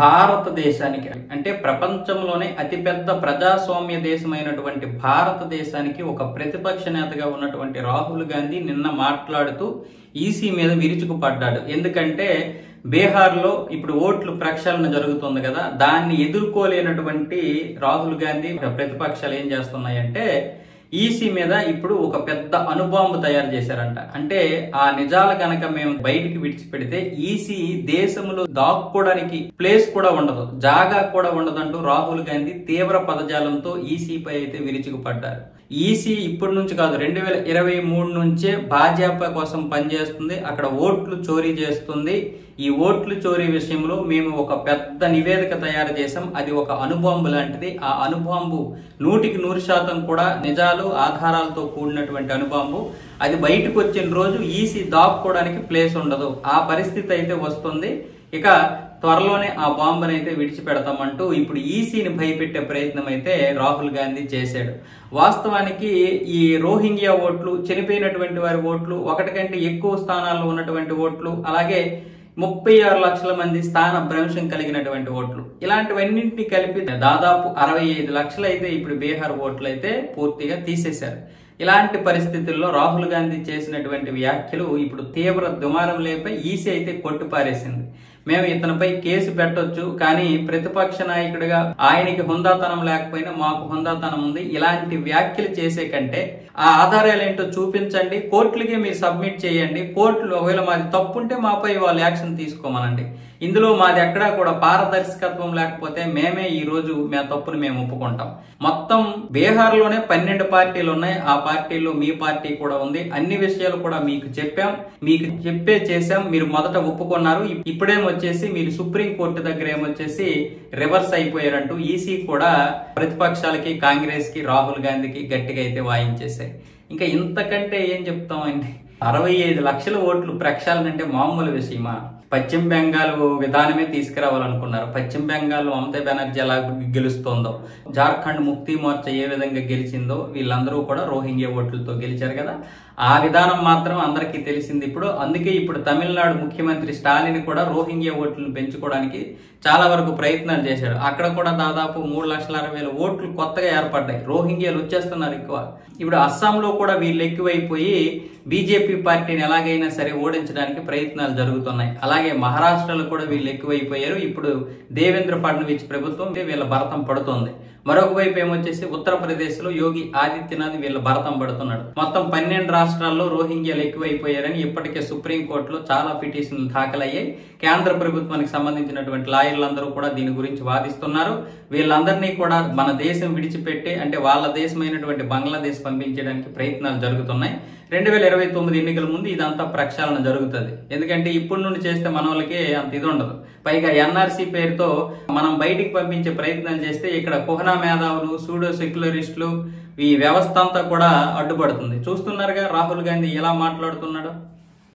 భారతదేశానికి అంటే ప్రపంచంలోనే అతిపెద్ద ప్రజాస్వామ్య దేశమైనటువంటి భారతదేశానికి ఒక ప్రతిపక్ష నేతగా ఉన్నటువంటి రాహుల్ గాంధీ నిన్న మాట్లాడుతూ ఈసీ మీద విరుచుకుపడ్డాడు. ఎందుకంటే బీహార్లో ఇప్పుడు ఓట్లు ప్రక్షాళన జరుగుతుంది కదా, దాన్ని ఎదుర్కోలేనటువంటి రాహుల్ గాంధీ ప్రతిపక్షాలు ఏం చేస్తున్నాయంటే ఈసీ మీద ఇప్పుడు ఒక పెద్ద అణుబాంబు తయారు చేశారంట. అంటే ఆ నిజాలు గనక మేము బయటికి విడిచిపెడితే ఈసీ దేశంలో దాక్కోవడానికి ప్లేస్ కూడా ఉండదు, జాగా కూడా ఉండదంటూ రాహుల్ గాంధీ తీవ్ర పదజాలంతో ఈసీపై అయితే విరుచుకుపడ్డారు. ఈసీ ఇప్పటి నుంచి కాదు, 2023 నుంచే భాజపా కోసం పనిచేస్తుంది, అక్కడ ఓట్లు చోరీ చేస్తుంది. ఈ ఓట్లు చోరీ విషయంలో మేము ఒక పెద్ద నివేదిక తయారు చేసాం, అది ఒక అణుబాంబు లాంటిది. ఆ అణుబాంబు 100% కూడా నిజాలు ఆధారాలతో కూడినటువంటి అణుబాంబు. అది బయటకు వచ్చిన రోజు ఈసీ దాక్కోవడానికి ప్లేస్ ఉండదు, ఆ పరిస్థితి అయితే వస్తుంది. ఇక త్వరలోనే ఆ బాంబుని అయితే విడిచిపెడతామంటూ ఇప్పుడు ఈసీని భయపెట్టే ప్రయత్నం అయితే రాహుల్ గాంధీ చేశాడు. వాస్తవానికి ఈ రోహింగ్యా ఓట్లు, చనిపోయినటువంటి వారి ఓట్లు, ఒకటి కంటే ఎక్కువ స్థానాల్లో ఉన్నటువంటి ఓట్లు, అలాగే 36 లక్షల మంది స్థాన భ్రంశం కలిగినటువంటి ఓట్లు, ఇలాంటివన్నింటినీ కలిపి దాదాపు 65 లక్షలు అయితే ఇప్పుడు బీహార్ ఓట్లు అయితే పూర్తిగా తీసేశారు. ఇలాంటి పరిస్థితుల్లో రాహుల్ గాంధీ చేసినటువంటి వ్యాఖ్యలు ఇప్పుడు తీవ్ర దుమారం లేపై ఈసీ అయితే కొట్టిపారేసింది. మేము ఇతనిపై కేసు పెట్టొచ్చు, కానీ ప్రతిపక్ష నాయకుడిగా ఆయనకి హుందాతనం లేకపోయినా మాకు హుందాతనం ఉంది, ఇలాంటి వ్యాఖ్యలు చేసే కంటే ఆ ఆధారాలు ఏంటో చూపించండి, కోర్టులకి మీరు సబ్మిట్ చేయండి, కోర్టులు ఒకవేళ మాది తప్పుంటే మాపై వాళ్ళు యాక్షన్ తీసుకోమనండి. ఇందులో మాది ఎక్కడా కూడా పారదర్శకత్వం లేకపోతే మేమే ఈ రోజు మా తప్పును మేము ఒప్పుకుంటాం. మొత్తం బీహార్ లోనే 12 పార్టీలు ఉన్నాయి, ఆ పార్టీలో మీ పార్టీ కూడా ఉంది. అన్ని విషయాలు కూడా మీకు చెప్పాం, మీకు చెప్పే చేశాం, మీరు మొదట ఒప్పుకున్నారు. ఇప్పుడేమొచ్చేసి మీరు సుప్రీం కోర్టు దగ్గర ఏమొచ్చేసి రివర్స్ అయిపోయారంటూ ఈసీ కూడా ప్రతిపక్షాలకి, కాంగ్రెస్ కి, రాహుల్ గాంధీకి గట్టిగా అయితే వాయించేశాయి. ఇంకా ఇంతకంటే ఏం చెప్తామండి, 65 లక్షల ఓట్లు ప్రక్షాళన అంటే మామూలు విషయమా? పశ్చిమ బెంగాల్ విధానమే తీసుకురావాలనుకున్నారు. పశ్చిమ బెంగాల్ మమతా బెనర్జీ ఎలా గెలుస్తోందో, జార్ఖండ్ ముక్తి మోర్చా ఏ విధంగా గెలిచిందో, వీళ్ళందరూ కూడా రోహింగ్యా ఓట్లతో గెలిచారు కదా, ఆ విధానం మాత్రం అందరికీ తెలిసింది ఇప్పుడు. అందుకే ఇప్పుడు తమిళనాడు ముఖ్యమంత్రి స్టాలిన్ కూడా రోహింగ్యా ఓట్లను పెంచుకోవడానికి చాలా వరకు ప్రయత్నాలు చేశాడు. అక్కడ కూడా దాదాపు 3,60,000 ఓట్లు కొత్తగా ఏర్పడ్డాయి. రోహింగ్యాలు వచ్చేస్తున్నారు ఎక్కువ. ఇప్పుడు అస్సాంలో కూడా వీళ్ళు ఎక్కువైపోయి బీజేపీ పార్టీని ఎలాగైనా సరే ఓడించడానికి ప్రయత్నాలు జరుగుతున్నాయి. అలాగే మహారాష్ట్రలో కూడా వీళ్ళు ఎక్కువైపోయారు. ఇప్పుడు దేవేంద్ర ఫడ్నవీస్ ప్రభుత్వం వీళ్ళ భరతం పడుతోంది. మరొక వైపు ఏమొచ్చేసి ఉత్తరప్రదేశ్ లో యోగి ఆదిత్యనాథ్ వీళ్ళ భరతం పడుతున్నాడు. మొత్తం 12 రాష్ట్రాల్లో రోహింగ్యాలు ఎక్కువైపోయారని ఇప్పటికే సుప్రీంకోర్టులో చాలా పిటిషన్లు దాఖలయ్యాయి. కేంద్ర ప్రభుత్వానికి సంబంధించినటువంటి లాయర్లందరూ కూడా దీని గురించి వాదిస్తున్నారు. వీళ్ళందరినీ కూడా మన దేశం విడిచిపెట్టి, అంటే వాళ్ళ దేశమైనటువంటి బంగ్లాదేశ్ పంపించడానికి ప్రయత్నాలు జరుగుతున్నాయి. 2029 ఎన్నికల ముందు ఇదంతా ప్రక్షాళన జరుగుతుంది. ఎందుకంటే ఇప్పటి నుండి చేస్తే మన వాళ్ళకి అంత ఇది ఉండదు. పైగా ఎన్ఆర్సీ పేరుతో మనం బయటికి పంపించే ప్రయత్నాలు చేస్తే ఇక్కడ కుహనా మేధావులు, సూడో సెక్యులరిస్టులు, ఈ వ్యవస్థ అంతా కూడా అడ్డుపడుతుంది. చూస్తున్నారుగా రాహుల్ గాంధీ ఎలా మాట్లాడుతున్నాడు.